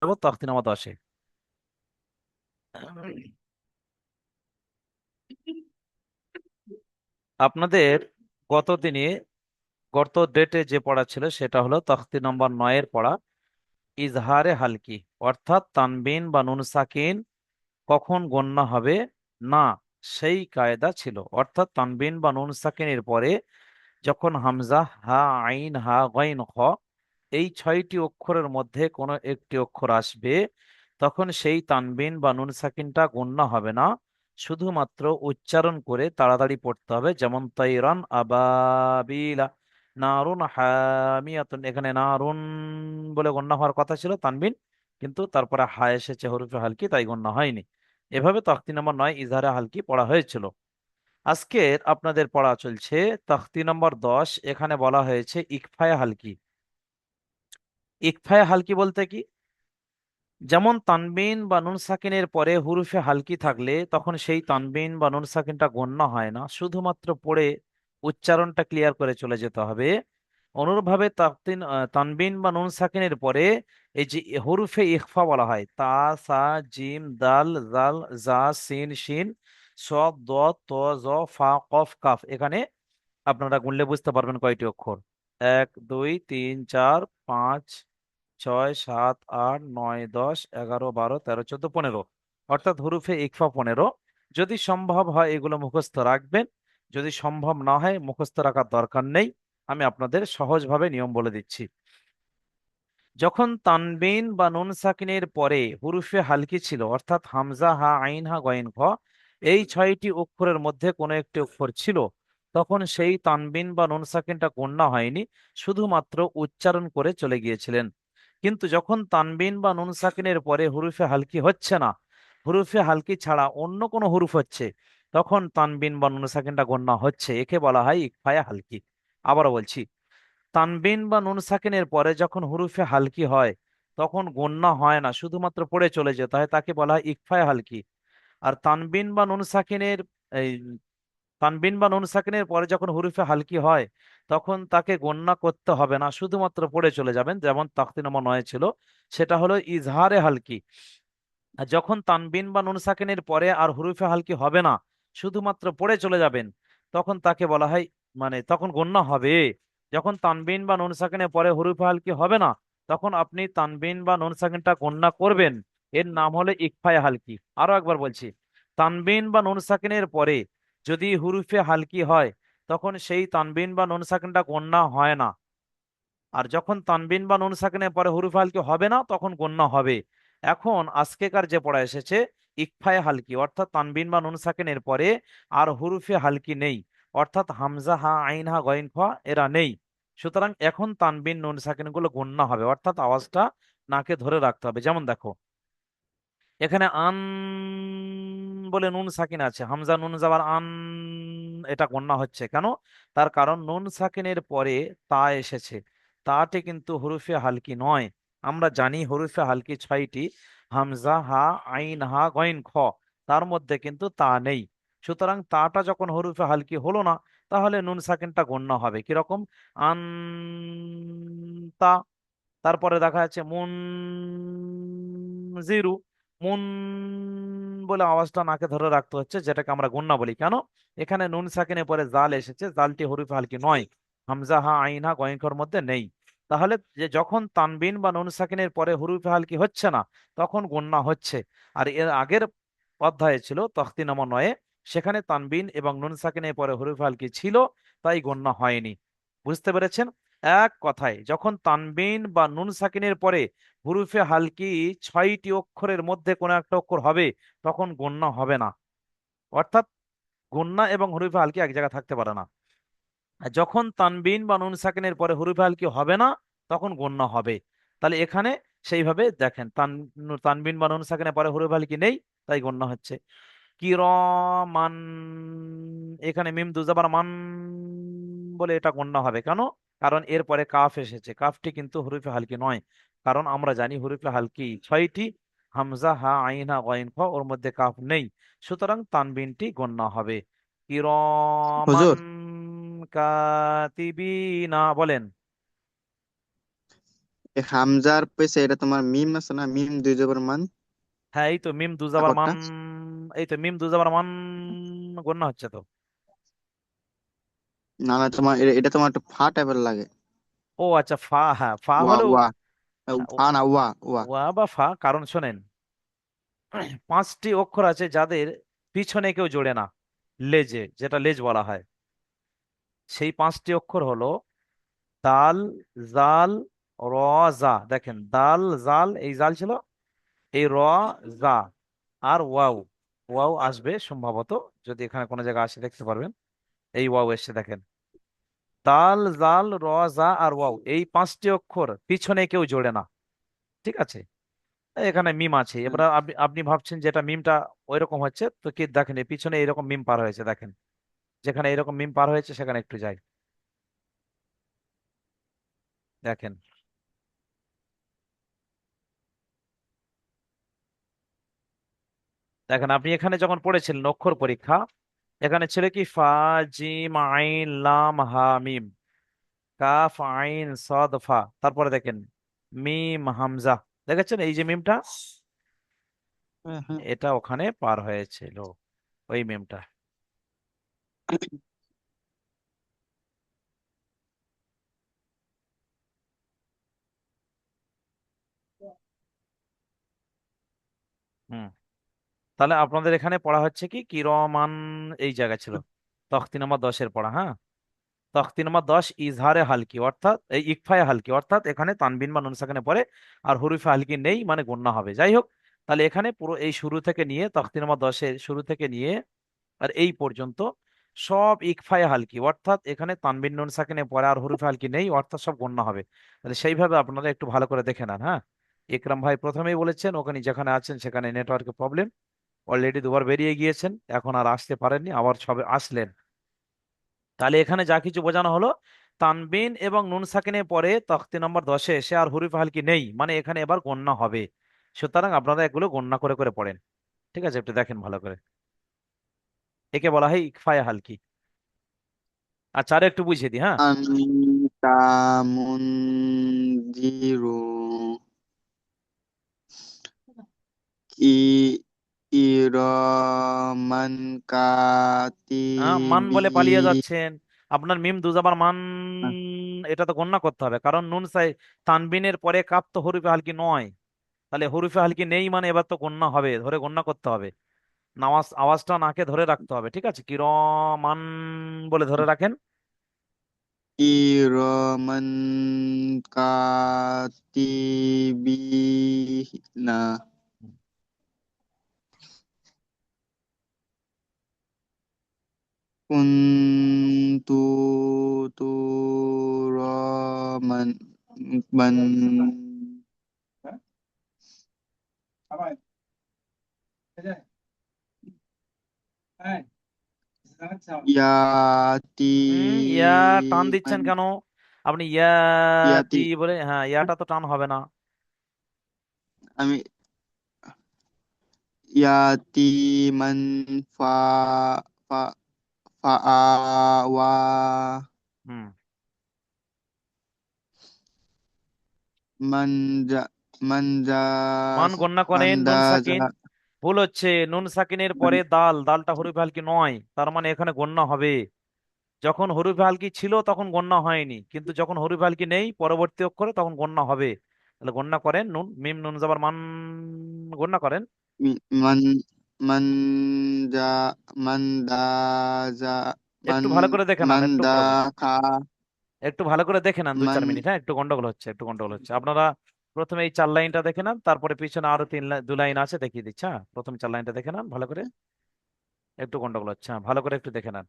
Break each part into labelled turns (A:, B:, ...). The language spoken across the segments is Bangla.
A: তখতি নামা 10-এ। আপনাদের গত দিনে গত ডেটে যে পড়া ছিল সেটা হলো তখতি নম্বর 9-এর পড়া, ইজহারে হালকি, অর্থাৎ তানবিন বা নুন সাকিন কখন গণ্য হবে না সেই কায়দা ছিল। অর্থাৎ তানবিন বা নুন সাকিনের পরে যখন হামজা, হা, আইন, হা, গইন, খ এই 6টি অক্ষরের মধ্যে কোনো একটি অক্ষর আসবে, তখন সেই তানবিন বা নুন সাকিনটা গণ্য হবে না। শুধুমাত্র উচ্চারণ করে তাড়াতাড়ি পড়তে হবে। যেমন তাইরান আবাবিলা, নারুন হামিয়াতুন, এখানে নারুন বলে গণ্য হওয়ার কথা ছিল তানবিন, কিন্তু তারপরে হা এসেছে হরফে হালকি, তাই গণ্য হয়নি। এভাবে তাখতি নম্বর 9 ইজহারে হালকি পড়া হয়েছিল। আজকের আপনাদের পড়া চলছে তাখতি নম্বর 10। এখানে বলা হয়েছে ইকফায়ে হালকি। ইকফায়ে হালকি বলতে কি? যেমন তানবিন বা নুন সাকিনের পরে হুরুফে হালকি থাকলে তখন সেই তানবিন বা নুন সাকিনটা গণ্য হয় না, শুধুমাত্র পড়ে উচ্চারণটা ক্লিয়ার করে চলে যেতে হবে। অনুরূপভাবে তানবিন বা নুন সাকিনের পরে এই যে হুরুফে ইখফা বলা হয়, তা, সা, জিম, দাল, জাল, জা, সিন, শিন, সদ, দ, ত, জ, ফা, কফ, কাফ। এখানে আপনারা গুনলে বুঝতে পারবেন কয়টি অক্ষর: 1, 2, 3, 4, 5, 6, 7, 8, 9, 10, 11, 12, 13, 14, 15, অর্থাৎ হুরুফে ইকফা 15। যদি সম্ভব হয় এগুলো মুখস্থ রাখবেন, যদি সম্ভব না হয় মুখস্থ রাখার দরকার নেই। আমি আপনাদের সহজভাবে নিয়ম বলে দিচ্ছি। যখন তানবিন বা নুন সাকিনের পরে হুরুফে হালকি ছিল, অর্থাৎ হামজা, হা, আইন, হা, গইন, খ এই 6টি অক্ষরের মধ্যে কোনো একটি অক্ষর ছিল, তখন সেই তানবিন বা নুন সাকিনটা গণ্য হয়নি, শুধুমাত্র উচ্চারণ করে চলে গিয়েছিলেন। কিন্তু যখন তানবিন বা নুন সাকিনের পরে হুরুফে হালকি হচ্ছে না, হুরুফে হালকি ছাড়া অন্য কোনো হুরুফ হচ্ছে, তখন তানবিন বা নুন সাকিনটা গণ্য হচ্ছে। একে বলা হয় ইকফায়ে হালকি। আবারও বলছি, তানবিন বা নুন সাকিনের পরে যখন হুরুফে হালকি হয় তখন গণ্য হয় না, শুধুমাত্র পড়ে চলে যেতে হয়, তাকে বলা হয় ইকফায়ে হালকি। আর তানবিন বা নুন সাকিনের এই তানবিন বা নুন সাকিনের পরে যখন হুরুফে হালকি হয় তখন তাকে গণ্য করতে হবে না, শুধুমাত্র পড়ে চলে যাবেন। যেমন তাখতি নম্বর 9 ছিল, সেটা হলো ইজহারে হালকি। আর যখন তানবিন বা নুন সাকিনের পরে আর হুরুফে হালকি হবে না, শুধুমাত্র পড়ে চলে যাবেন, তখন তাকে বলা হয়, মানে তখন গণ্য হবে। যখন তানবিন বা নুন সাকিনের পরে হুরুফে হালকি হবে না, তখন আপনি তানবিন বা নুন সাকিনটা গণ্য করবেন। এর নাম হলো ইকফায়ে হালকি। আরো একবার বলছি, তানবিন বা নুন সাকিনের পরে যদি হুরুফে হালকি হয় তখন সেই তানবিন বা নুন সাকিনটা গণ্য হয় না। আর যখন তানবিন বা নুন সাকিনের পরে হুরুফ হালকি হবে না তখন গণ্য হবে। এখন আজকেকার যে পড়া এসেছে ইকফায়ে হালকি, অর্থাৎ তানবিন বা নুন সাকিনের পরে আর হুরুফে হালকি নেই, অর্থাৎ হামজা, হা, আইন, হা, গইন, খ এরা নেই। সুতরাং এখন তানবিন নুন সাকিন গুলো গণ্য হবে, অর্থাৎ আওয়াজটা নাকে ধরে রাখতে হবে। যেমন দেখো, এখানে আন বলে নুন সাকিন আছে, হামজা নুন যাবার আন, এটা গণ্য হচ্ছে কেন? তার কারণ নুন সাকিনের পরে তা এসেছে, তাটি কিন্তু হরফে হালকি নয়। আমরা জানি হরফে হালকি 6টি: হামজা, হা, আইন, হা, গইন, খ। তার মধ্যে কিন্তু তা নেই। সুতরাং তাটা যখন হরফে হালকি হলো না, তাহলে নুন সাকিনটা গণ্য হবে কিরকম? আন, তা। তারপরে দেখা যাচ্ছে মুন জিরু, মুন বলে আওয়াজটা নাকে ধরে রাখতে হচ্ছে, যেটাকে আমরা গুন্না বলি। কেন? এখানে নুন সাকিনের পরে জাল এসেছে, জালটি হরফে হালকি নয়, হামজা, হা, আইন, হা, গইনখর মধ্যে নেই। তাহলে যে যখন তানবিন বা নুন সাকিনের পরে হরফে হালকি হচ্ছে না তখন গুন্না হচ্ছে। আর এর আগের অধ্যায়ে ছিল তখতি নম্বর 9, সেখানে তানবিন এবং নুন সাকিনের পরে হরফে হালকি ছিল, তাই গণ্য হয়নি। বুঝতে পেরেছেন? এক কথায়, যখন তানবিন বা নুন সাকিনের পরে হুরুফে হালকি 6টি অক্ষরের মধ্যে কোনো একটা অক্ষর হবে তখন গণ্য হবে না। অর্থাৎ গণ্য এবং হুরুফে হালকি এক জায়গায় থাকতে পারে না। আর যখন তানবিন বা নুন সাকিনের পরে হুরুফে হালকি হবে না তখন গণ্য হবে। তাহলে এখানে সেইভাবে দেখেন, তানবিন বা নুন সাকিনের পরে হুরুফে হালকি নেই, তাই গণ্য হচ্ছে। কিরমান, এখানে মিম দুজাবার মান বলে এটা গণ্য হবে কেন? কারণ এরপরে কাফ এসেছে, কাফটি কিন্তু হরফে হালকি নয়। কারণ আমরা জানি হরফে হালকি 6টি: হামজা, হা, আইন, হা, গইন, খ, ওর মধ্যে কাফ নেই। সুতরাং তানবিনটি গণ্য হবে। কিরমান
B: হুজুর,
A: কাতিবিনা, বলেন।
B: এই হামজার পেছে এটা তোমার মিম আছে না, মিম দুই জবর মান।
A: হ্যাঁ, এই তো মিম দুজাবার মান।
B: আকরটা।
A: এই তো মিম দুজাবার মান গণ্য হচ্ছে তো।
B: না না, তোমার এটা তোমার একটু ফা টাইপের লাগে।
A: ও আচ্ছা, ফা, হ্যাঁ ফা
B: ওয়া
A: হলেও।
B: ওয়া।
A: হ্যাঁ,
B: ফা না, ওয়া ওয়া।
A: ওয়া বা ফা, কারণ শোনেন, পাঁচটি অক্ষর আছে যাদের পিছনে কেউ জোড়ে না, লেজে, যেটা লেজ বলা হয়। সেই পাঁচটি অক্ষর হলো দাল, জাল, র, জা। দেখেন, দাল, জাল, এই জাল ছিল, এই র, জা, আর ওয়াও। ওয়াও আসবে সম্ভবত, যদি এখানে কোনো জায়গায় আসে দেখতে পারবেন। এই ওয়াও এসছে দেখেন। দাল, জাল, র, জা আর ওয়াও, এই পাঁচটি অক্ষর পিছনে কেউ জোড়ে না। ঠিক আছে, এখানে মিম আছে।
B: হুম।
A: এবার আপনি আপনি ভাবছেন যে এটা মিমটা ওইরকম হচ্ছে, তো কি দেখেন এই পিছনে এরকম মিম পার হয়েছে দেখেন। যেখানে এরকম মিম পার হয়েছে সেখানে একটু যাই, দেখেন। দেখেন, আপনি এখানে যখন পড়েছিলেন অক্ষর পরীক্ষা, এখানে ছিল কি ফা, জিম, আইন, লাম, হা, মিম, কাফ, আইন, সদ, ফা। তারপরে দেখেন মিম, হামজা। দেখেছেন এই যে মিমটা,
B: হ্যাঁ, হ্যাঁ।
A: এটা ওখানে পার হয়েছিল, ওই মিমটা। হুম। তাহলে আপনাদের এখানে পড়া হচ্ছে কি কিরমান, এই জায়গা ছিল তখতি নম্বর 10-এর পড়া। হ্যাঁ, তখতি নম্বর 10 ইজহারে হালকি, অর্থাৎ এই ইকফায়ে হালকি, অর্থাৎ এখানে তানবিন বা নুন সাকিনে পড়ে আর হুরুফে হালকি নেই, মানে গুণনা হবে। যাই হোক, তাহলে এখানে পুরো এই শুরু থেকে নিয়ে তখতি নম্বর 10-এর শুরু থেকে নিয়ে আর এই পর্যন্ত সব ইকফায়ে হালকি, অর্থাৎ এখানে তানবিন নুন সাকিনে পড়ে আর হুরুফে হালকি নেই, অর্থাৎ সব গণ্য হবে। তাহলে সেইভাবে আপনারা একটু ভালো করে দেখে নেন। হ্যাঁ, ইকরাম ভাই প্রথমেই বলেছেন ওখানে যেখানে আছেন সেখানে নেটওয়ার্কের প্রবলেম। অলরেডি দুবার বেরিয়ে গিয়েছেন, এখন আর আসতে পারেননি, আবার সবে আসলেন। তাহলে এখানে যা কিছু বোঝানো হলো, তানবিন এবং নুন সাকিনের পরে তখতি নম্বর 10-এ এসে আর হুরুফ হালকি নেই, মানে এখানে এবার গণ্য হবে। সুতরাং আপনারা এগুলো গণ্য করে করে পড়েন। ঠিক আছে, একটু দেখেন ভালো করে। একে বলা হয় ইকফায়ে হালকি। আচ্ছা, আর একটু বুঝিয়ে দিই। হ্যাঁ,
B: আনতা মুনজিরু কি ইরমান
A: হ্যাঁ, মান বলে
B: কাতিবি।
A: পালিয়ে যাচ্ছেন। আপনার মিম দুজাবার মান, এটা তো গণ্য করতে হবে, কারণ নুন সাই তানবিনের পরে কাপ তো হরুফে হালকি নয়। তাহলে হরুফে হালকি নেই, মানে এবার তো গণ্য হবে, ধরে গণ্য করতে হবে। আওয়াজটা নাকে ধরে রাখতে হবে। ঠিক আছে, কিরমান বলে ধরে রাখেন।
B: ইরমান কাতিবিনা kuntu turaman man yati
A: ইয়া টান দিচ্ছেন
B: man
A: কেন? আপনি ইয়াতি
B: yati
A: বলে, হ্যাঁ, ইয়াটা তো টান হবে না।
B: আমি yati man fa fa fa'awa
A: হুম।
B: manja manja
A: মান গণনা করেন নুন
B: mandaza
A: সাকিন। ভুল হচ্ছে, নুন সাকিনের পরে দাল, দালটা হরফে হালকি নয়, তার মানে এখানে গণ্য হবে। যখন হরফে হালকি ছিল তখন গণ্য হয়নি, কিন্তু যখন হরফে হালকি নেই পরবর্তী অক্ষরে তখন গণ্য হবে। তাহলে গণ্য করেন, নুন মিম নুন যাবার মান গণ্য করেন।
B: man manja mandaza man
A: একটু ভালো করে দেখে নেন, একটু
B: mandaka
A: একটু ভালো করে দেখে নেন, দুই চার
B: man
A: মিনিট হ্যাঁ, একটু গন্ডগোল হচ্ছে, একটু গন্ডগোল হচ্ছে। আপনারা প্রথমে এই 4 লাইনটা দেখে নেন, তারপরে পিছনে আরো 2 লাইন আছে দেখিয়ে দিচ্ছি। হ্যাঁ, প্রথমে 4 লাইনটা দেখে নেন ভালো করে। একটু গন্ডগোল হচ্ছে, হ্যাঁ, ভালো করে একটু দেখে নেন।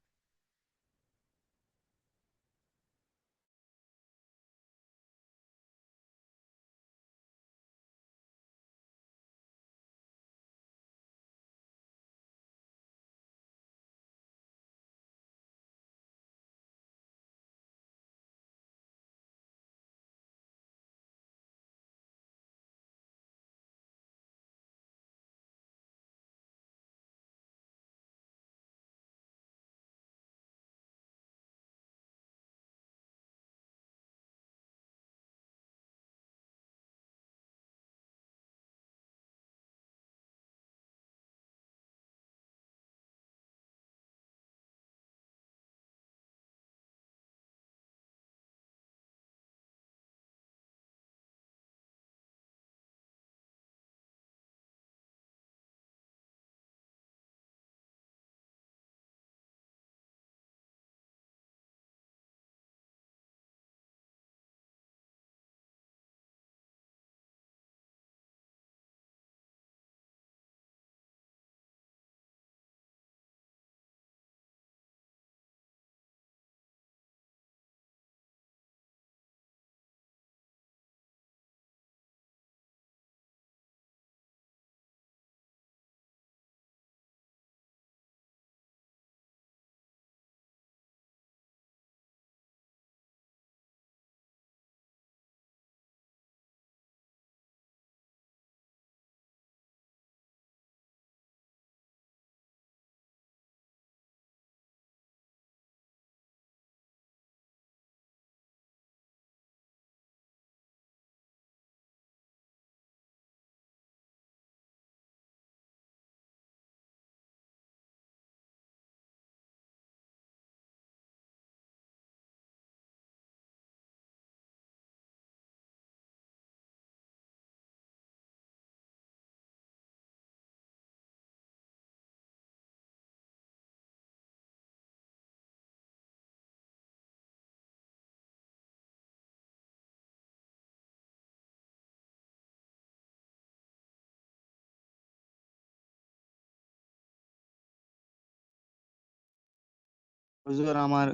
B: হুজুর আমার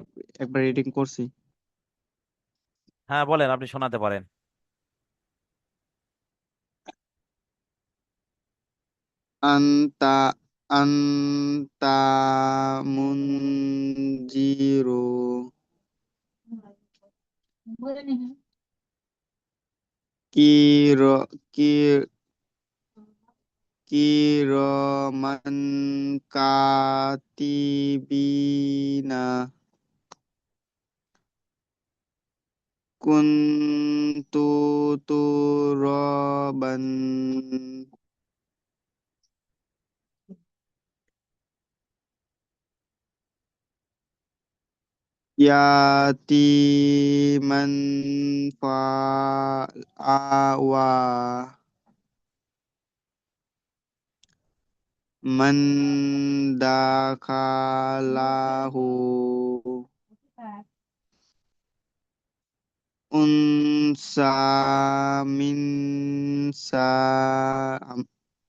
B: একবার রিডিং করছি।
A: হ্যাঁ বলেন, আপনি শোনাতে পারেন।
B: আন্তা আন্তা মুনজিরু কির কি কিরমান কাতিবিনা কুনতু তুরাবান yatiman fa'awa man dakhalahu unsa min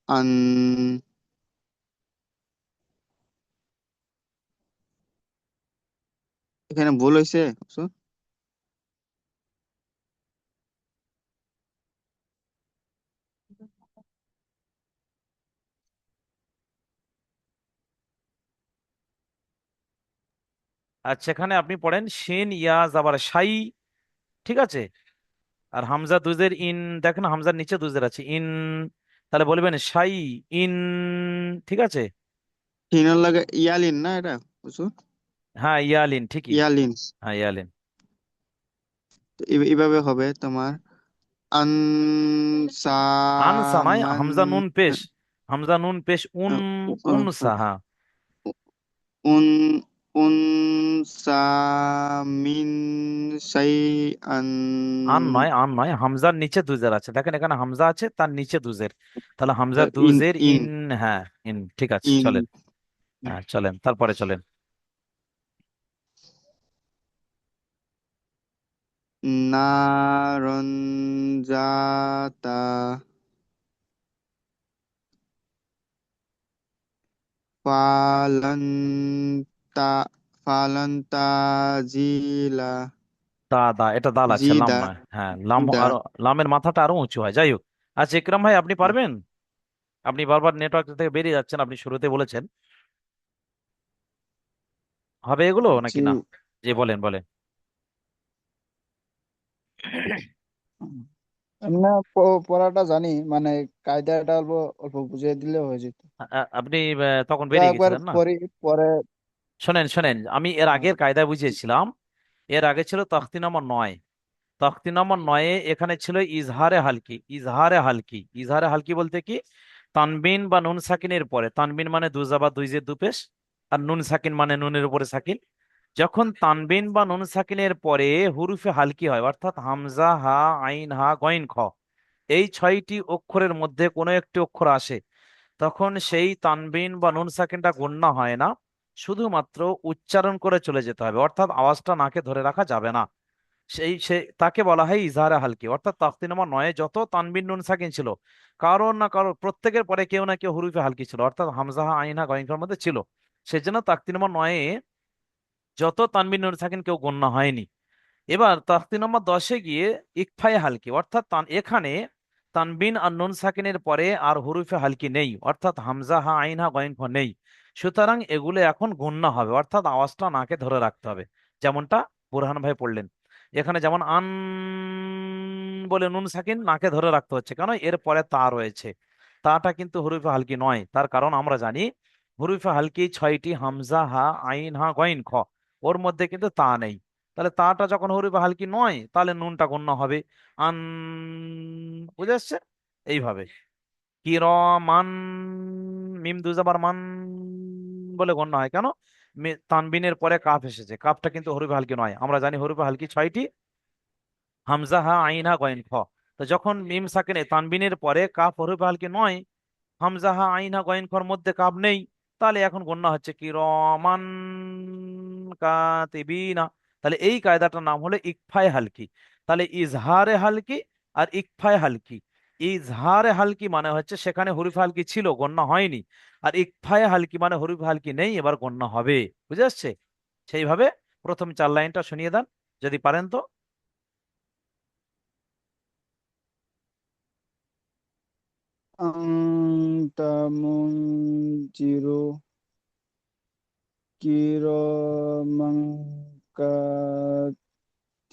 B: an এখানে ভুল হয়েছে হুজুর?
A: আর সেখানে আপনি পড়েন শিন ইয়া জাবার শাই, ঠিক আছে। আর হামজা দুজের ইন, দেখেন হামজার নিচে দুজের আছে ইন, তাহলে বলবেন শাই ইন, ঠিক আছে।
B: হিনার লাগে ইয়ালিন না এটা হুজুর?
A: হ্যাঁ ইয়ালিন, ঠিকই।
B: ইয়ালিন।
A: হ্যাঁ ইয়ালিন।
B: তো এভাবে হবে তোমার
A: আনসা নয়,
B: আনসামান
A: হামজা নুন পেশ, হামজা নুন পেশ উন, উনসা, হ্যাঁ।
B: উন উনসামিন শাইআন
A: আন নয়, আন নয়, হামজার নিচে দুজের আছে, দেখেন এখানে হামজা আছে তার নিচে দুজের, তাহলে হামজা
B: ইন
A: দুজের
B: ইন
A: ইন। হ্যাঁ ইন, ঠিক আছে,
B: ইন
A: চলেন। হ্যাঁ চলেন, তারপরে চলেন।
B: নারন জাতা ফালান্তা ফালান্তা জিলা
A: দা দা, এটা দাল আছে, লাম
B: জিদা
A: নয়, হ্যাঁ লাম
B: দা
A: আরো, লামের মাথাটা আরো উঁচু হয়, যাই হোক। আচ্ছা ইকরাম ভাই, আপনি পারবেন? আপনি বারবার নেটওয়ার্ক থেকে বেরিয়ে যাচ্ছেন, আপনি শুরুতে বলেছেন। হবে এগুলো নাকি
C: জি।
A: না? জি বলেন বলেন।
C: এমনি পড়াটা জানি, মানে কায়দাটা অল্প অল্প বুঝিয়ে দিলে হয়ে যেত।
A: আপনি তখন
C: যা
A: বেরিয়ে
C: একবার
A: গেছিলেন না?
C: পরে পরে।
A: শোনেন শোনেন, আমি এর
C: হ্যাঁ,
A: আগের কায়দায় বুঝিয়েছিলাম। এর আগে ছিল তখতি নম্বর 9। তখতি নম্বর 9-এ এখানে ছিল ইজহারে হালকি, ইজহারে হালকি, ইজহারে হালকি বলতে কি, তানবিন বা নুন সাকিনের পরে, তানবিন মানে দুজা বা দুই জের দু পেশ, আর নুন সাকিন মানে নুনের উপরে সাকিন। যখন তানবিন বা নুন সাকিনের পরে হুরুফে হালকি হয়, অর্থাৎ হামজা, হা, আইন, হা, গইন, খ, এই 6টি অক্ষরের মধ্যে কোনো একটি অক্ষর আসে, তখন সেই তানবিন বা নুন সাকিনটা গণ্য হয় না, শুধুমাত্র উচ্চারণ করে চলে যেতে হবে, অর্থাৎ আওয়াজটা নাকে ধরে রাখা যাবে না। সে তাকে বলা হয় ইজহারে হালকি। অর্থাৎ তাফসীর নামা 9-এ যত তানবিন নুন সাকিন ছিল, কারোর না কারোর প্রত্যেকের পরে কেউ না কেউ হরুফে হালকি ছিল, অর্থাৎ হামজা, আইন, হা, গইন, খার মধ্যে ছিল। সেজন্য তাফসীর নামা 9-এ যত তানবিন নুন সাকিন কেউ গণ্য হয়নি। এবার তাফসীর নম্বর 10-এ গিয়ে ইকফায়ে হালকি, অর্থাৎ এখানে তানবিন আর নুন সাকিনের পরে আর হুরুফে হালকি নেই, অর্থাৎ হামজা, হা, আইন, হা, গইন, খ নেই। সুতরাং এগুলো এখন গণ্য হবে, অর্থাৎ আওয়াজটা নাকে ধরে রাখতে হবে। যেমনটা বুরহান ভাই পড়লেন এখানে, যেমন আন বলে নুন সাকিন নাকে ধরে রাখতে হচ্ছে, কেন? এর পরে তা রয়েছে। তাটা কিন্তু হুরুফে হালকি নয়, তার কারণ আমরা জানি হুরুফে হালকি 6টি, হামজা, হা, আইন, হা, গইন, খ, ওর মধ্যে কিন্তু তা নেই। তাহলে তাটা যখন হরফে হালকি নয়, তাহলে নুনটা গণ্য হবে আন, বুঝে আসছে? এইভাবে কিরমান, মিম দুজাবার মান বলে গণ্য হয়, কেন? তানবিনের পরে কাফ এসেছে, কাফটা কিন্তু হরফে হালকি নয়, আমরা জানি হরফে হালকি 6টি, হামজা, হা, আইন, হা, গইন, খ। তো যখন মিম সাকিনে তানবিনের পরে কাফ হরফে হালকি নয়, হামজা, হা, আইন, হা, গইন, খর মধ্যে কাফ নেই, তাহলে এখন গণ্য হচ্ছে কি রমান কাতিবিনা। তাহলে এই কায়দাটার নাম হলো ইকফায়ে হালকি। তাহলে ইজহারে হালকি আর ইকফায়ে হালকি। ইজহারে হালকি মানে হচ্ছে সেখানে হরফে হালকি ছিল, গণ্য হয়নি। আর ইকফায়ে হালকি মানে হরফে হালকি নেই, এবার গণ্য হবে। বুঝে আসছে? সেইভাবে প্রথম 4 লাইনটা শুনিয়ে দেন যদি পারেন তো।
C: আন্তামঞ্জিরু কিরমাং কাতিবিনা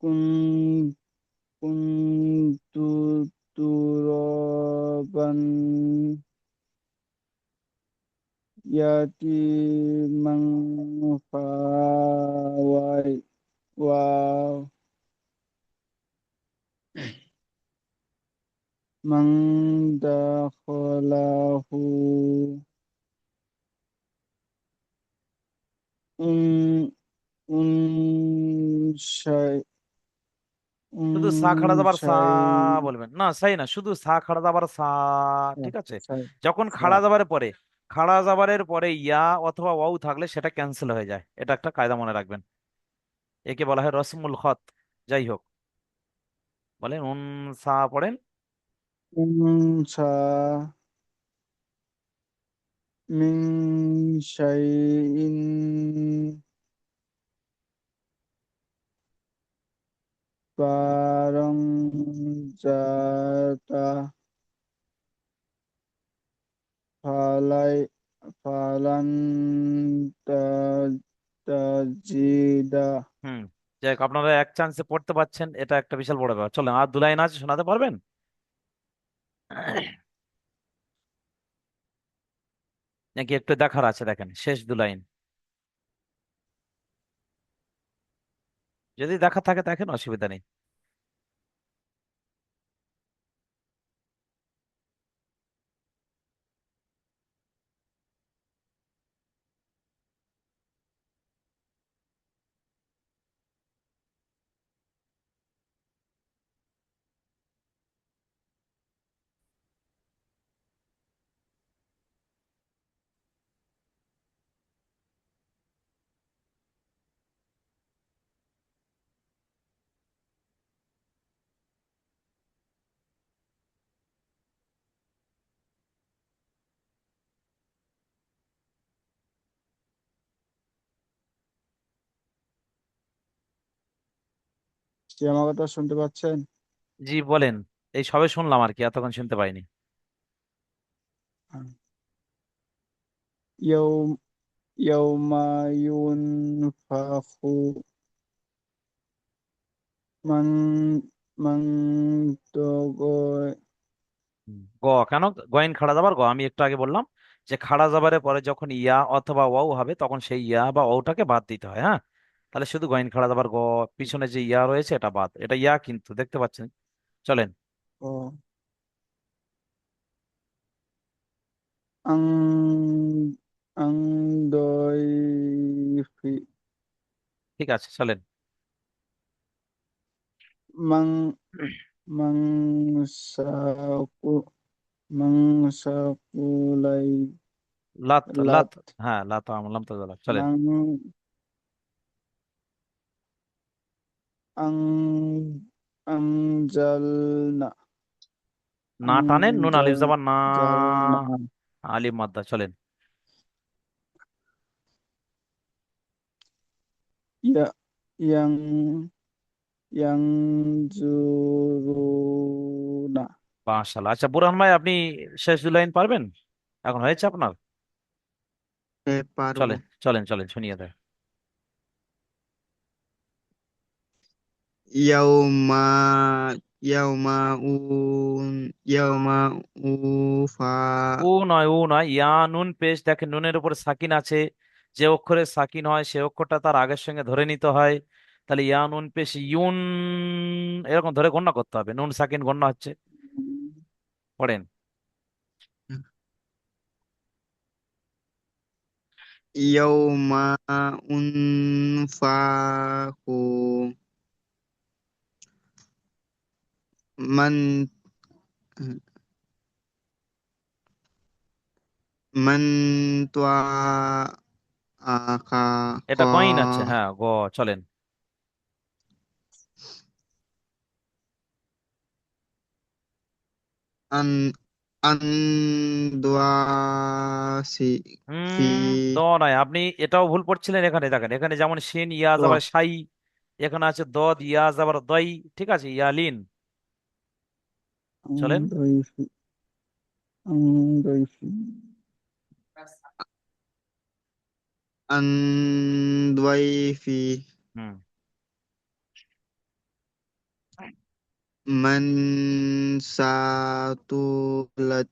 C: কুন কুনতু তুরাবান ইয়াতিমাং ফাওয়াই ওয়াও মান দাখালাহু উন উনসাই
A: শুধু সা খাড়া দাবার সা
C: উনসাই
A: বলবেন না, সাই না, শুধু সা খাড়া দাবার সা। ঠিক আছে।
C: সাই
A: যখন
C: সা
A: খাড়া দাবারের পরে, খাড়া দাবারের পরে ইয়া অথবা ওয়াও থাকলে সেটা ক্যান্সেল হয়ে যায়, এটা একটা কায়দা মনে রাখবেন। একে বলা হয় রসমুল খত। যাই হোক, বলেন সা পড়েন।
C: উনসা মিন শাইইন বারং জাতা ফালাই ফালান তাজিদা।
A: হুম। যাই হোক, আপনারা এক চান্সে পড়তে পারছেন, এটা একটা বিশাল বড় ব্যাপার। চলেন, আর 2 লাইন আছে, শোনাতে পারবেন? নাকি একটু দেখার আছে? দেখেন শেষ 2 লাইন, যদি দেখা থাকে দেখেন, অসুবিধা নেই।
C: কি আমার কথা শুনতে পাচ্ছেন?
A: জি বলেন। এই সবে শুনলাম আর কি, এতক্ষণ শুনতে পাইনি।
C: ইয়াউম ইয়াউমা ইউনফাখু মান মান তগয়
A: গ কেন? গয়েন খাড়া যাবার গ, আমি একটু আগে বললাম যে খাড়া যাবারের পরে যখন ইয়া অথবা ওয়াও হবে তখন সেই ইয়া বা ওটাকে বাদ দিতে হয়। হ্যাঁ, তাহলে শুধু গয়েন খাড়া যাবার গ, পিছনে যে ইয়া রয়েছে এটা বাদ, এটা ইয়া কিন্তু দেখতে পাচ্ছেন। চলেন।
C: ও আং আং দয়ফি
A: ঠিক আছে, চলেন।
C: মাং মাংসাকু মাংসাকুলাই
A: লাত, লাত।
C: লাত
A: হ্যাঁ, লাত আমলাম তো লাত। চলেন।
C: নাং আং আংজালনা
A: না টানেন, নুন আলিফ
C: আংজাল
A: যাবার না,
C: জালনা
A: আলিফ মাদ্দা। চলেন।
C: ইয়া yang yang জুরুনা।
A: মাশাআল্লাহ। আচ্ছা বুরহান ভাই, আপনি শেষ 2 লাইন পারবেন? এখন হয়েছে আপনার?
B: পারবো।
A: চলেন চলেন চলেন, শুনিয়ে দেয়।
B: ইয়াউমা ইয়াউমা উন ইয়াউমা উফা
A: ও নয়, ও নয়, ইয়া নুন পেশ। দেখেন নুনের উপরে সাকিন আছে, যে অক্ষরে সাকিন হয় সে অক্ষরটা তার আগের সঙ্গে ধরে নিতে হয়। তাহলে ইয়া নুন পেশ ইউন, এরকম ধরে গণনা করতে হবে, নুন সাকিন গণনা হচ্ছে। পড়েন।
B: ইয়াউমা উনফাখু মান মান তোয়া আকা ক
A: এটা গইন আছে, হ্যাঁ গ। চলেন।
B: আন আন্দাসি ফি
A: দ নয়, আপনি এটাও ভুল পড়ছিলেন। এখানে দেখেন, এখানে যেমন শিন ইয়াজ
B: ও
A: আবার সাই, এখানে আছে দদ ইয়াজ আবার দই। ঠিক আছে, ইয়ালিন। চলেন।
C: আন্দাইফি আন্দাইফি
B: আন্দাইফি
A: হুম।
B: মান সাতুলাত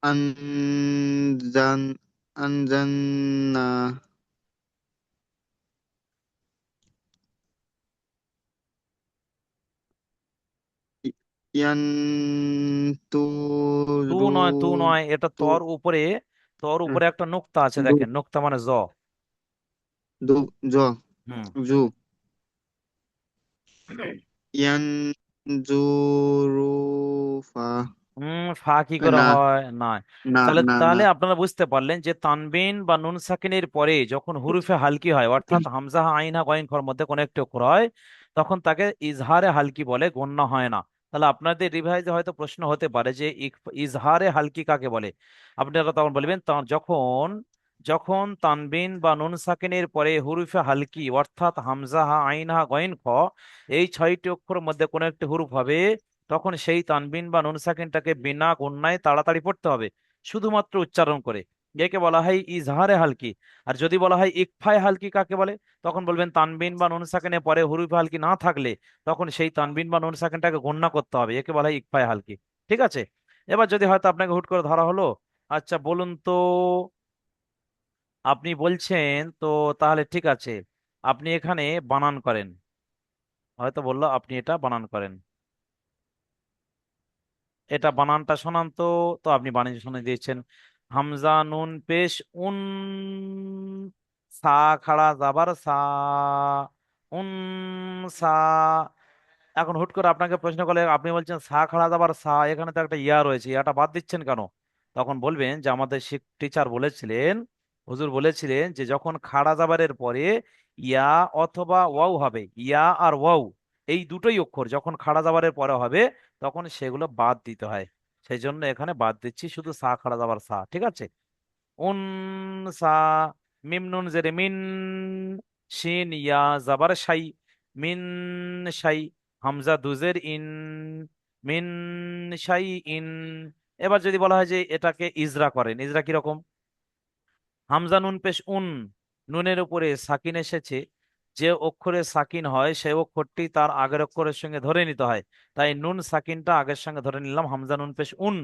B: আনজান আনজান্না
A: তু
B: ইয়ান্তুরু
A: নয়, তু নয়, এটা
B: তু
A: তর উপরে, তর উপরে একটা নোক্তা আছে,
B: দু
A: দেখেন, নোক্তা মানে জ।
B: দু জ
A: হুম।
B: জু ইয়ানজুরুফা
A: ফা কি করে
B: না
A: হয়? না।
B: না
A: তাহলে
B: না না
A: তাহলে আপনারা বুঝতে পারলেন যে তানবিন বা নুন সাকিনের পরে যখন হুরুফে হালকি হয়, অর্থাৎ হামজা আইন গইন খর মধ্যে কোনো একটি অক্ষর হয়, তখন তাকে ইজহারে হালকি বলে, গণ্য হয় না। তাহলে আপনাদের রিভাইজে হয়তো প্রশ্ন হতে পারে যে ইজহারে হালকি কাকে বলে। আপনারা তখন বলবেন, যখন যখন তানবিন বা নুন সাকিনের পরে হুরুফে হালকি অর্থাৎ হামজা আইন গইন খ এই ছয়টি অক্ষরের মধ্যে কোনো একটি হুরুফ হবে, তখন সেই তানবিন বা নুন সাকিনটাকে বিনা গুণনায় তাড়াতাড়ি পড়তে হবে, শুধুমাত্র উচ্চারণ করে। একে বলা হয় ইজহারে হালকি। আর যদি বলা হয় ইকফায় হালকি কাকে বলে, তখন বলবেন তানবিন বা নুন সাকিনের পরে হুরুফ হালকি না থাকলে তখন সেই তানবিন বা নুন সাকিনটাকে গণনা করতে হবে, একে বলা হয় ইকফায় হালকি। ঠিক আছে। এবার যদি হয়তো আপনাকে হুট করে ধরা হলো, আচ্ছা বলুন তো, আপনি বলছেন তো, তাহলে ঠিক আছে, আপনি এখানে বানান করেন। হয়তো বললো আপনি এটা বানান করেন, এটা বানানটা শোনান তো। তো আপনি বানিয়ে শুনে দিয়েছেন, হামজা নুন পেশ উন, সা খাড়া যাবার সা, উন সা। এখন হুট করে আপনাকে প্রশ্ন করলে আপনি বলছেন সা খাড়া যাবার সা, এখানে তো একটা ইয়া রয়েছে, ইয়াটা বাদ দিচ্ছেন কেন? তখন বলবেন যে আমাদের টিচার বলেছিলেন, হুজুর বলেছিলেন যে যখন খাড়া জাবারের পরে ইয়া অথবা ওয়াও হবে, ইয়া আর ওয়াও এই দুটোই অক্ষর যখন খাড়া জাবারের পরে হবে, তখন সেগুলো বাদ দিতে হয়। সেই জন্য এখানে বাদ দিচ্ছি, শুধু সা খাড়া যাবার সা। ঠিক আছে। উন সা, মিম নুন জেরে মিন, শিন ইয়া জাবার শাই, মিন শাই, হামজা দুজের ইন, মিন শাই ইন। এবার যদি বলা হয় যে এটাকে ইজরা করেন, ইজরা কিরকম? হামজা নুন পেশ উন, নুনের উপরে সাকিন এসেছে, যে অক্ষরে সাকিন হয় সেই অক্ষরটি তার আগের অক্ষরের সঙ্গে ধরে নিতে হয়। তাই নুন সাকিনটা আগের সঙ্গে ধরে নিলাম, হামজা নুন পেশ উন।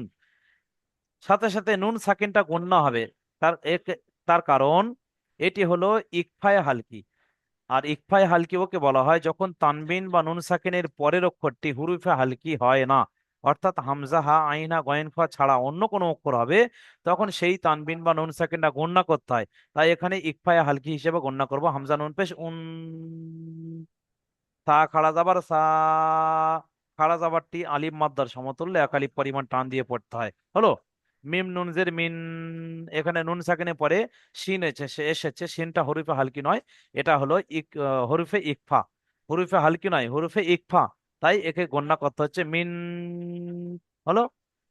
A: সাথে সাথে নুন সাকিনটা গণ্য হবে। তার কারণ এটি হলো ইকফায়ে হালকি। আর ইকফায়ে হালকি ওকে বলা হয় যখন তানবিন বা নুন সাকিনের পরের অক্ষরটি হুরুফে হালকি হয় না, অর্থাৎ হামজা হা আইন হা গয়েন খা ছাড়া অন্য কোনো অক্ষর হবে, তখন সেই তানবিন বা নুন সাকিনটা গণ্য করতে হয়। তাই এখানে ইকফায়ে হালকি হিসেবে গণ্য করব হামজা নুন পেশ উন, সা খাড়া যাবার সা, খাড়া যাবারটি আলিফ মাদ্দার সমতুল্য, এক আলিফ পরিমাণ টান দিয়ে পড়তে হয়। হলো। মিম নুন জের মিন, এখানে নুন সাকিনে পরে শিন এসেছে, শিনটা হরফে হালকি নয়, এটা হলো হরফে ইকফা, হরফে হালকি নয়, হরফে ইকফা। তাই একে গণ্য করতে হচ্ছে মিন। হলো।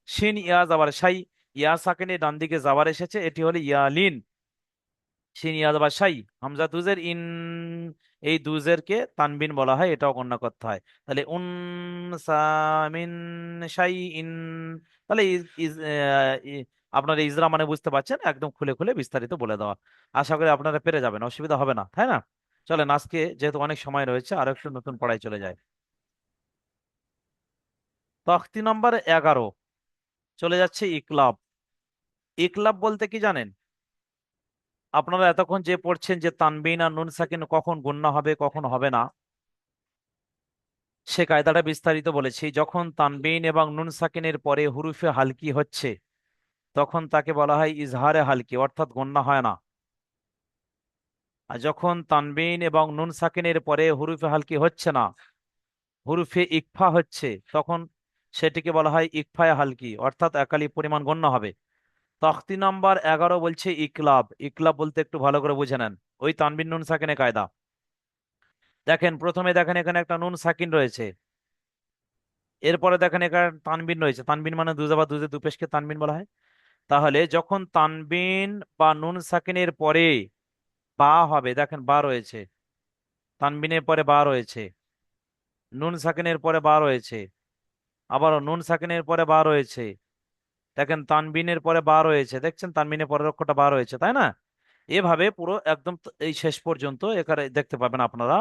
A: শিন ইয়া যাবার সাই, ইয়া সাকিনে ডান দিকে যাবার এসেছে, এটি হলো ইয়ালিন। শিন ইয়া যাবার সাই, হামজা দুজের ইন, এই দুজেরকে তানবিন বলা হয়, এটাও গণ্য করতে হয়। তাহলে উন সামিন শাই ইন। তাহলে আপনার ইজরা মানে বুঝতে পারছেন, একদম খুলে খুলে বিস্তারিত বলে দেওয়া। আশা করি আপনারা পেরে যাবেন, অসুবিধা হবে না, তাই না? চলেন আজকে যেহেতু অনেক সময় রয়েছে আরো একটু নতুন পড়ায় চলে যায়। তখতি নম্বর 11 চলে যাচ্ছে ইকলাব। ইকলাব বলতে কি জানেন? আপনারা এতক্ষণ যে পড়ছেন যে তানবিন আর নুন সাকিন কখন গণ্য হবে কখন হবে না, সে কায়দাটা বিস্তারিত বলেছি। যখন তানবিন এবং নুন সাকিনের পরে হুরুফে হালকি হচ্ছে, তখন তাকে বলা হয় ইজহারে হালকি, অর্থাৎ গণ্য হয় না। আর যখন তানবিন এবং নুন সাকিনের পরে হুরুফে হালকি হচ্ছে না, হুরুফে ইকফা হচ্ছে, তখন সেটিকে বলা হয় ইকফায় হালকি, অর্থাৎ একালি পরিমাণ গণ্য হবে। তখতি নাম্বার 11 বলছে ইকলাব। ইকলাব বলতে একটু ভালো করে বুঝে নেন, ওই তানবিন নুন সাকিনের কায়দা। দেখেন, প্রথমে দেখেন এখানে একটা নুন সাকিন রয়েছে, এরপরে দেখেন এখানে তানবিন রয়েছে, তানবিন মানে দুজা বা দুজে দুপেশকে তানবিন বলা হয়। তাহলে যখন তানবিন বা নুন সাকিনের পরে বা হবে, দেখেন বা রয়েছে, তানবিনের পরে বা রয়েছে, নুন সাকিনের পরে বা রয়েছে, আবারও নুন সাকিনের পরে বা রয়েছে, দেখেন তানবিনের পরে বা রয়েছে, দেখছেন তানবিনের পরের অক্ষরটা বা রয়েছে, তাই না? এভাবে পুরো একদম এই শেষ পর্যন্ত এখানে দেখতে পাবেন আপনারা।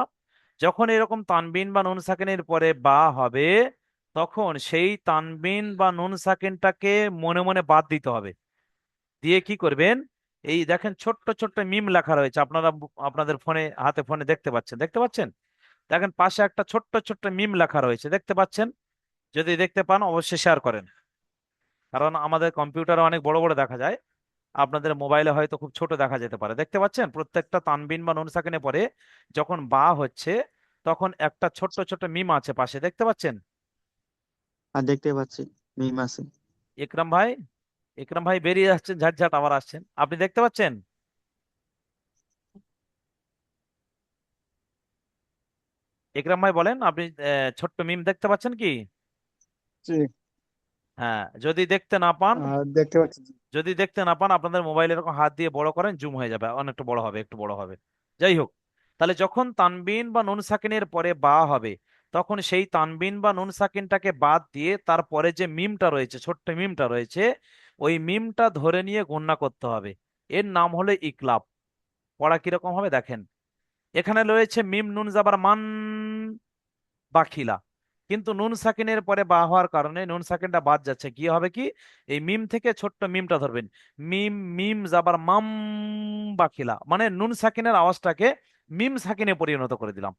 A: যখন এরকম তানবিন বা নুন সাকিনের পরে বা হবে, তখন সেই তানবিন বা নুন সাকিনটাকে মনে মনে বাদ দিতে হবে। দিয়ে কি করবেন, এই দেখেন ছোট্ট ছোট্ট মিম লেখা রয়েছে, আপনারা আপনাদের ফোনে, হাতে ফোনে দেখতে পাচ্ছেন, দেখতে পাচ্ছেন? দেখেন পাশে একটা ছোট্ট ছোট্ট মিম লেখা রয়েছে, দেখতে পাচ্ছেন? যদি দেখতে পান অবশ্যই শেয়ার করেন, কারণ আমাদের কম্পিউটারে অনেক বড় বড় দেখা যায়, আপনাদের মোবাইলে হয়তো খুব ছোট দেখা যেতে পারে। দেখতে পাচ্ছেন প্রত্যেকটা তানবিন বা নুন সাকিনে পরে যখন বা হচ্ছে, তখন একটা ছোট্ট ছোট্ট মিম আছে পাশে, দেখতে পাচ্ছেন?
B: আর দেখতে পাচ্ছি মিম আছে।
A: ইকরাম ভাই, ইকরাম ভাই বেরিয়ে যাচ্ছেন, ঝাট ঝাট আবার আসছেন, আপনি দেখতে পাচ্ছেন? ইকরাম ভাই বলেন, আপনি ছোট্ট মিম দেখতে পাচ্ছেন কি?
C: জি।
A: হ্যাঁ, যদি দেখতে না পান,
C: দেখতে পাচ্ছি জি।
A: যদি দেখতে না পান আপনাদের মোবাইল এরকম হাত দিয়ে বড় করেন, জুম হয়ে যাবে, অনেকটা বড় হবে, একটু বড় হবে। যাই হোক, তাহলে যখন তানবিন বা নুন সাকিনের পরে বা হবে, তখন সেই তানবিন বা নুন সাকিনটাকে বাদ দিয়ে তারপরে যে মিমটা রয়েছে, ছোট্ট মিমটা রয়েছে, ওই মিমটা ধরে নিয়ে গণনা করতে হবে। এর নাম হলো ইকলাব। পড়া কিরকম হবে দেখেন, এখানে রয়েছে মিম নুন জাবার মান, বাখিলা, কিন্তু নুন সাকিনের পরে বা হওয়ার কারণে নুন সাকিনটা বাদ যাচ্ছে, কি হবে কি, এই মিম থেকে ছোট্ট মিমটা ধরবেন, মিম মিম জাবার মাম, বাখিলা, মানে নুন সাকিনের আওয়াজটাকে মিম সাকিনে পরিণত করে দিলাম।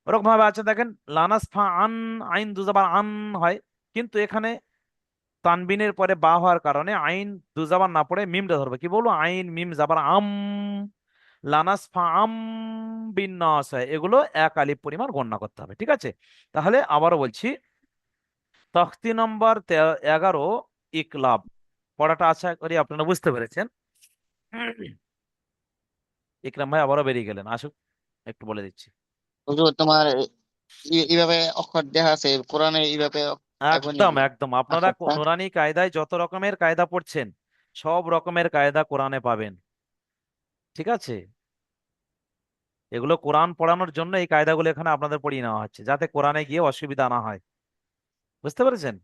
A: ওরকম ভাবে আছে দেখেন, লানাস ফা আন, আইন দুজাবার আন হয়, কিন্তু এখানে তানবিনের পরে বা হওয়ার কারণে আইন দুজাবার না পড়ে মিমটা ধরবে, কি বলবো, আইন মিম জাবার আম, লানাস ফা আম বিন্যাস হয়, এগুলো এক আলিফ পরিমাণ গণনা করতে হবে, ঠিক আছে? তাহলে আবারও বলছি, তখতি নম্বর 11, ইকলাব। পড়াটা আশা করি আপনারা বুঝতে পেরেছেন। ইকরাম ভাই আবারও বেরিয়ে গেলেন, আসুক, একটু বলে দিচ্ছি।
D: হুজুর তোমার এইভাবে অক্ষর দেখা আছে কোরআনে, এইভাবে থাকবে
A: একদম
D: নাকি
A: একদম, আপনারা
D: অক্ষরটা?
A: নুরানি কায়দায় যত রকমের কায়দা পড়ছেন, সব রকমের কায়দা কোরআনে পাবেন, ঠিক আছে? এগুলো কোরআন পড়ানোর জন্য এই কায়দাগুলো এখানে আপনাদের পড়িয়ে নেওয়া হচ্ছে, যাতে কোরআনে গিয়ে অসুবিধা না হয়। বুঝতে পেরেছেন?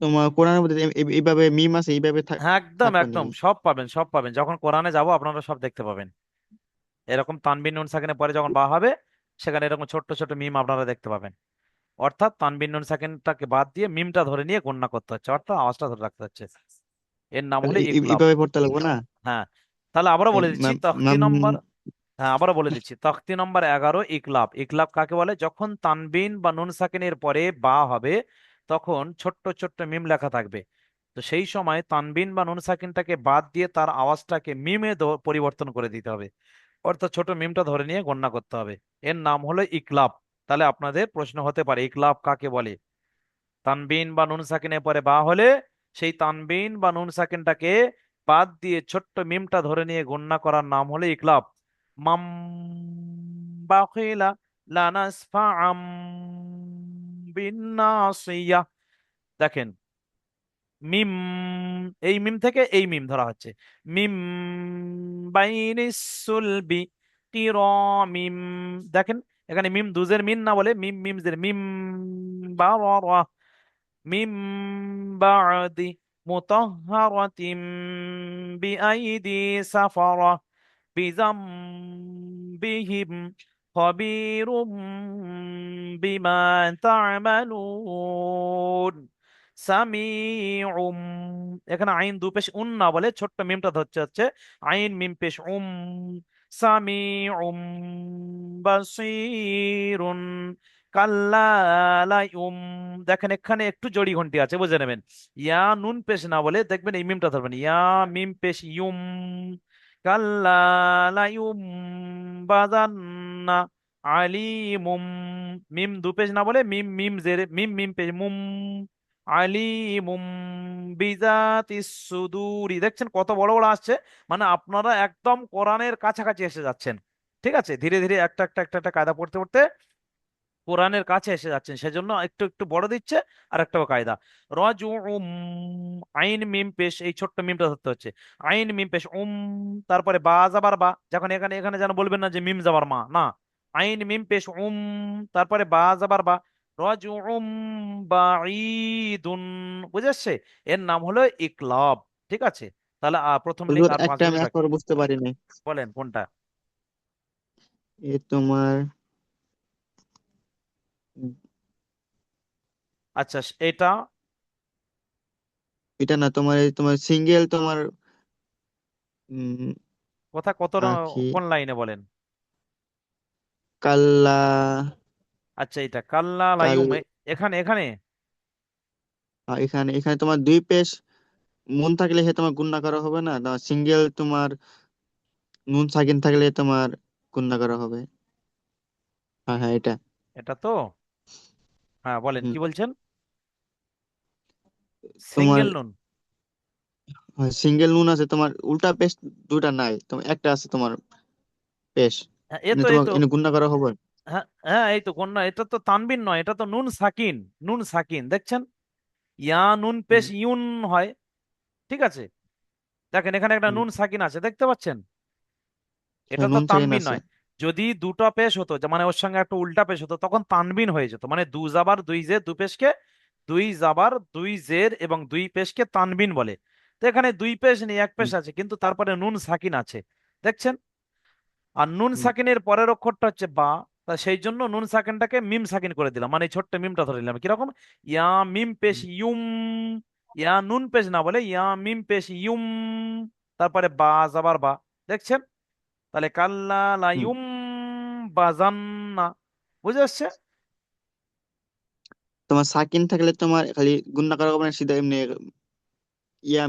B: তোমার কোরআনের মধ্যে এইভাবে মিম আছে, এইভাবে
A: হ্যাঁ, একদম
B: থাকবে
A: একদম
B: নাকি?
A: সব পাবেন, সব পাবেন, যখন কোরআনে যাব আপনারা সব দেখতে পাবেন। এরকম তানবিন নুন সাকিনের পরে যখন বা হবে, সেখানে এরকম ছোট্ট ছোট্ট মিম আপনারা দেখতে পাবেন। অর্থাৎ তানবিন নুন সাকিনটাকে বাদ দিয়ে মিমটা ধরে নিয়ে গণনা করতে হচ্ছে, অর্থাৎ আওয়াজটা ধরে রাখতে হচ্ছে। এর নাম
B: তাহলে
A: হলো ইকলাব।
B: এইভাবে পড়তে লাগবো না?
A: হ্যাঁ, তাহলে আবারও
B: এই
A: বলে দিচ্ছি
B: মাম-
A: তখতি
B: মাম-
A: নম্বর, হ্যাঁ আবারও বলে দিচ্ছি, তখতি নম্বর 11, ইকলাব। ইকলাব কাকে বলে, যখন তানবিন বা নুন সাকিনের পরে বা হবে, তখন ছোট্ট ছোট্ট মিম লেখা থাকবে। তো সেই সময় তানবিন বা নুন সাকিনটাকে বাদ দিয়ে তার আওয়াজটাকে মিমে পরিবর্তন করে দিতে হবে, অর্থাৎ ছোট মিমটা ধরে নিয়ে গণনা করতে হবে। এর নাম হলো ইকলাব। তাহলে আপনাদের প্রশ্ন হতে পারে, ইকলাব কাকে বলে? তানবিন বা নুন সাকিনের পরে বা হলে সেই তানবিন বা নুন সাকিনটাকে বাদ দিয়ে ছোট্ট মিমটা ধরে নিয়ে গণনা করার নাম হলো ইকলাব। মাম বাকিলা লানাসফাআম বিন্নাসিয়া। দেখেন, মিম, এই মিম থেকে এই মিম ধরা হচ্ছে, মিম বাইনিস সুলবি কিরামিম। দেখেন, এখানে মিম দুজের মিন না বলে মিম মিমজের মিম, বা মিম বাদি মুতাহহারাতিম বিআইদি সাফারা বিজামবিহিম খবীরুম বিমা তা'মালুন সামিউম। এখানে আইন দু পেশ উন না বলে ছোট্ট মিমটা ধরছে হচ্ছে আইন মিম পেশ সামিউম বাসীরুন কাল্লা লা দেখেন এখানে একটু জড়ি ঘন্টি আছে, বুঝে নেবেন। ইয়া নুন পেশ না বলে দেখবেন এই মিমটা ধরবেন, ইয়া মিম পেশ ইউম, কাল্লা লা বাজান্না আলিমুম। মিম দু পেশ না বলে মিম মিম জের মিম মিম পেশ মুম, আলিমুম বিজাতিস সুদুরি। দেখছেন কত বড় বড় আসছে, মানে আপনারা একদম কোরআনের কাছাকাছি এসে যাচ্ছেন। ঠিক আছে, ধীরে ধীরে একটা একটা একটা একটা কায়দা পড়তে পড়তে কোরআনের কাছে এসে যাচ্ছেন, সেজন্য একটু একটু বড় দিচ্ছে। আর একটা কায়দা, রজ আইন মিম পেশ, এই ছোট্ট মিমটা ধরতে হচ্ছে। আইন মিম পেশ তারপরে বা যাবার বা, যখন এখানে এখানে যেন বলবেন না যে মিম যাবার মা, না। আইন মিম পেশ তারপরে বা যাবার বা, রজ বাঈদুন, বুঝে আসছে? এর নাম হলো ইকলাব। ঠিক আছে, তাহলে প্রথম লিঙ্ক
B: হুজুর
A: আর পাঁচ
B: একটা আমি
A: মিনিট বাকি।
B: একবার বুঝতে পারি নাই।
A: বলেন কোনটা?
B: এ তোমার
A: আচ্ছা, এটা
B: এটা না, তোমার এই তোমার সিঙ্গেল তোমার উম,
A: কথা কত
B: আখি
A: কোন লাইনে বলেন?
B: কাল্লা
A: আচ্ছা, এটা কাল্লা
B: কাল
A: লাইউম, এখানে এখানে
B: এখানে এখানে তোমার দুই পেশ নুন থাকলে সে তোমার গুণনা করা হবে না, তোমার সিঙ্গেল তোমার নুন সাকিন থাকলে তোমার গুণনা করা হবে। হ্যাঁ হ্যাঁ, এটা।
A: এটা তো, হ্যাঁ বলেন
B: হুম,
A: কি বলছেন?
B: তোমার
A: সিঙ্গেল নুন।
B: সিঙ্গেল নুন আছে, তোমার উল্টা পেশ দুটা নাই, তোমার একটা আছে তোমার পেশ,
A: হ্যাঁ,
B: এনে
A: এই
B: তোমার
A: তো।
B: এনে গুণনা করা হবে।
A: হ্যাঁ হ্যাঁ, এই তো কোন, এটা তো তানবিন নয়, এটা তো নুন সাকিন। নুন সাকিন দেখছেন, ইয়া নুন পেশ
B: হুম,
A: ইউন হয়। ঠিক আছে, দেখেন এখানে একটা
B: হুম,
A: নুন সাকিন আছে, দেখতে পাচ্ছেন? এটা
B: হ্যাঁ,
A: তো
B: নুন সাকিন
A: তানবিন
B: আছে।
A: নয়। যদি দুটো পেশ হতো, যে মানে ওর সঙ্গে একটা উল্টা পেশ হতো, তখন তানবিন হয়ে যেত, মানে দু জাবার দুই জের দু পেশকে, দুই জাবার দুই জের এবং দুই পেশকে তানবিন বলে। তো এখানে দুই পেশ নেই, এক পেশ
B: হুম,
A: আছে, কিন্তু তারপরে নুন সাকিন আছে, দেখছেন? আর নুন
B: হুম,
A: সাকিনের পরের অক্ষরটা হচ্ছে বা, তা সেই জন্য নুন সাকিনটাকে মিম সাকিন করে দিলাম, মানে এই ছোট্ট মিমটা ধরে নিলাম কিরকম, ইয়া মিম পেশ
B: হুম,
A: ইউম, ইয়া নুন পেশ না বলে ইয়া মিম পেশ ইউম, তারপরে বা যাবার বা, দেখছেন? তাহলে কাল্লা
B: হুম।
A: লাইউম বাজান্না, বুঝে আসছে?
B: তোমার সাকিন থাকলে তোমার খালি গুণনা করা হবে না, সিধা এমনি ইয়া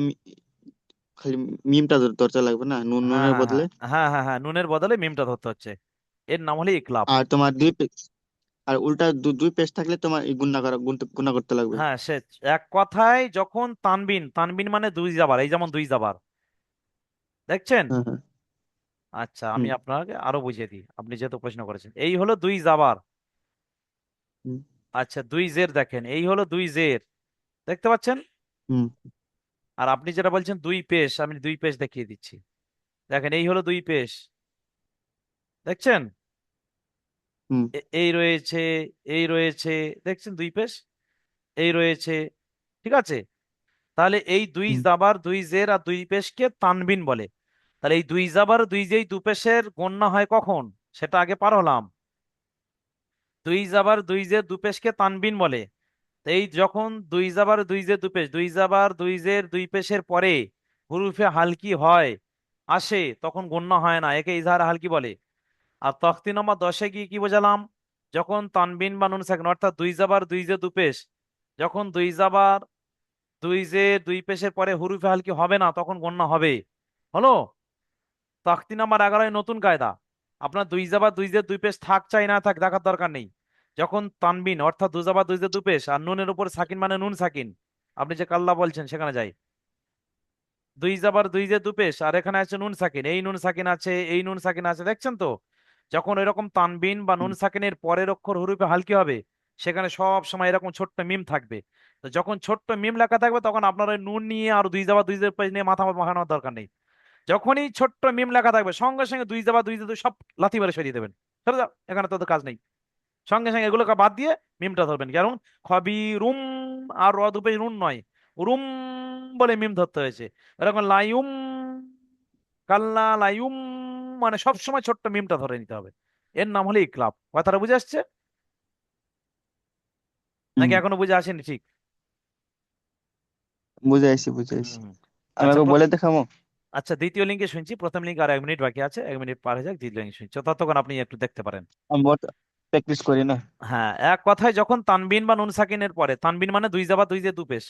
B: খালি মিমটা ধরতে লাগবে না,
A: হ্যাঁ
B: নুনের
A: হ্যাঁ হ্যাঁ
B: বদলে।
A: হ্যাঁ হ্যাঁ হ্যাঁ, নুনের বদলে মিমটা ধরতে হচ্ছে। এর নাম হলো ইকলাব।
B: আর তোমার আর উল্টা দুই পেজ থাকলে তোমার এই গুণনা করতে লাগবে।
A: হ্যাঁ, সে এক কথায় যখন তানবিন, তানবিন মানে দুই জাবার, এই যেমন দুই জাবার, দেখছেন?
B: হ্যাঁ হ্যাঁ।
A: আচ্ছা, আমি
B: হুম,
A: আপনাকে আরো বুঝিয়ে দিই, আপনি যেহেতু প্রশ্ন করেছেন। এই হলো দুই জাবার।
B: হুম,
A: আচ্ছা, দুই জের দেখেন, এই হলো দুই জের, দেখতে পাচ্ছেন?
B: হুম,
A: আর আপনি যেটা বলছেন দুই পেশ, আমি দুই পেশ দেখিয়ে দিচ্ছি। দেখেন, এই হলো দুই পেশ, দেখছেন?
B: হুম,
A: এই রয়েছে, এই রয়েছে, দেখছেন দুই পেশ, এই রয়েছে। ঠিক আছে, তাহলে এই দুই
B: হুম,
A: জাবার দুই জের আর দুই পেশকে তানবিন বলে। তাহলে এই দুই জাবার দুই জেই দু পেশের গণ্য হয় কখন, সেটা আগে পার হলাম। দুই জাবার দুই জের দু পেশকে তানবিন বলে। তো এই যখন দুই জাবার দুই জের দু পেশ, দুই জাবার দুই জের দুই পেশের পরে হুরুফে হালকি হয়, আসে, তখন গণ্য হয় না, একে ইজহার হালকি বলে। আর তখতি নম্বর 10-এ গিয়ে কি বোঝালাম, যখন তানবিন বা নুন সাকিন, অর্থাৎ দুই জাবার দুই জের দু পেশ, যখন দুই জাবার দুই জের দুই পেশের পরে হুরুফে হালকি হবে না, তখন গণ্য হবে। হলো? তাখতি নাম্বার 11 নতুন কায়দা। আপনার দুই জাবা দুই জের দুই পেশ থাক চাই না থাক দেখার দরকার নেই। যখন তানবিন অর্থাৎ দু জাবা দুই জের দু পেশ আর নুনের উপর সাকিন মানে নুন সাকিন, আপনি যে কাল্লা বলছেন সেখানে যাই, দুই জাবার দুই জের দু পেশ আর এখানে আছে নুন সাকিন, এই নুন সাকিন আছে, এই নুন সাকিন আছে, দেখছেন তো? যখন এরকম তানবিন বা নুন
B: হুম,
A: সাকিনের পরের অক্ষর হুরুফে হালকি হবে, সেখানে সব সময় এরকম ছোট্ট মিম থাকবে। তো যখন ছোট্ট মিম লেখা থাকবে, তখন আপনার ওই নুন নিয়ে আর দুই জাবা দুই জের পেশ নিয়ে মাথা মাখানোর দরকার নেই। যখনই ছোট্ট মিম লেখা থাকবে, সঙ্গে সঙ্গে দুই জাবা দুই দুই সব লাথি মেরে সরিয়ে দেবেন, সরে যাও, এখানে তোদের কাজ নেই। সঙ্গে সঙ্গে এগুলোকে বাদ দিয়ে মিমটা ধরবেন, কারণ খবি রুম, আর র দুপে রুন নয়, রুম বলে মিম ধরতে হয়েছে। এরকম লাইউম, কাল্লা লাইউম, মানে সব সময় ছোট্ট মিমটা ধরে নিতে হবে। এর নাম হলো ইকলাব। কথাটা বুঝে আসছে
B: হুম।
A: নাকি এখনো বুঝে আসেনি ঠিক?
B: বুঝাইছি বুঝাইছি।
A: হুম।
B: আমি
A: আচ্ছা
B: আগে বলে দেখাবো।
A: আচ্ছা, দ্বিতীয় লিঙ্কে শুনছি, প্রথম লিঙ্ক আর 1 মিনিট বাকি আছে, 1 মিনিট পার হয়ে যাক, দ্বিতীয় লিঙ্ক শুনছি, ততক্ষণ আপনি একটু দেখতে পারেন।
B: আমি প্র্যাকটিস করি না।
A: হ্যাঁ, এক কথায় যখন তানবিন বা নুন সাকিনের পরে, তানবিন মানে দুই জাবা দুই জে দু পেশ,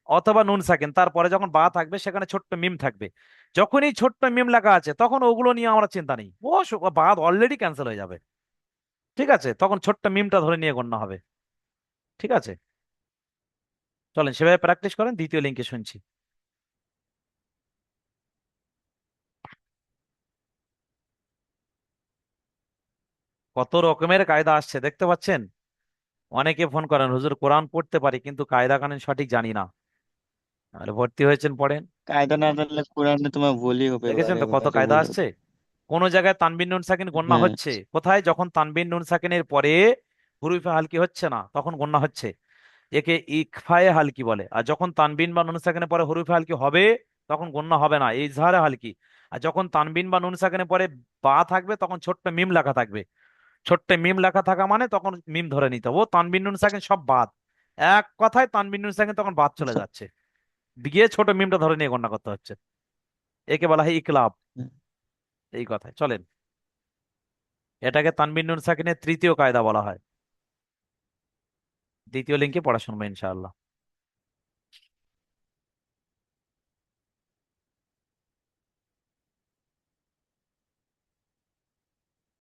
A: অথবা নুন সাকিন, তারপরে যখন বা থাকবে সেখানে ছোট্ট মিম থাকবে, যখনই ছোট্ট মিম লেখা আছে তখন ওগুলো নিয়ে আমার চিন্তা নেই, ও বাদ অলরেডি ক্যান্সেল হয়ে যাবে। ঠিক আছে, তখন ছোট্ট মিমটা ধরে নিয়ে গণ্য হবে। ঠিক আছে, চলেন সেভাবে প্র্যাকটিস করেন, দ্বিতীয় লিঙ্কে শুনছি। কত রকমের কায়দা আসছে দেখতে পাচ্ছেন। অনেকে ফোন করেন, হুজুর কোরআন পড়তে পারি কিন্তু কায়দা কানুন সঠিক জানি না। আর ভর্তি হয়েছেন, পড়েন।
B: কায়দা না জানলে কোরআনে তোমার ভুলই হবে
A: দেখেছেন
B: বারে
A: তো কত
B: বারে
A: কায়দা
B: ভুল হবে।
A: আসছে। কোন জায়গায় তানবিন নুন সাকিন গণ্য
B: হ্যাঁ।
A: হচ্ছে, কোথায় যখন তানবিন নুন সাকিনের পরে হুরুফে হালকি হচ্ছে না তখন গণ্য হচ্ছে, একে ইকফায়ে হালকি বলে। আর যখন তানবিন বা নুন সাকিনের পরে হুরুফে হালকি হবে তখন গণ্য হবে না, এই ইজহারে হালকি। আর যখন তানবিন বা নুন সাকিনের পরে বা থাকবে তখন ছোট্ট মিম লেখা থাকবে। ছোট্ট মিম লেখা থাকা মানে তখন মিম ধরে নিতে হবে। ও তানবিন নুন সাকিন সব বাদ, এক কথায় তানবিন নুন সাকিন তখন বাদ চলে যাচ্ছে, গিয়ে ছোট মিমটা ধরে নিয়ে গণনা করতে হচ্ছে। একে বলা হয় ইকলাব। এই কথায় চলেন, এটাকে তানবিন নুন সাকিনের তৃতীয় কায়দা বলা হয়। দ্বিতীয় লিঙ্কে পড়া শুনবো ইনশাআল্লাহ।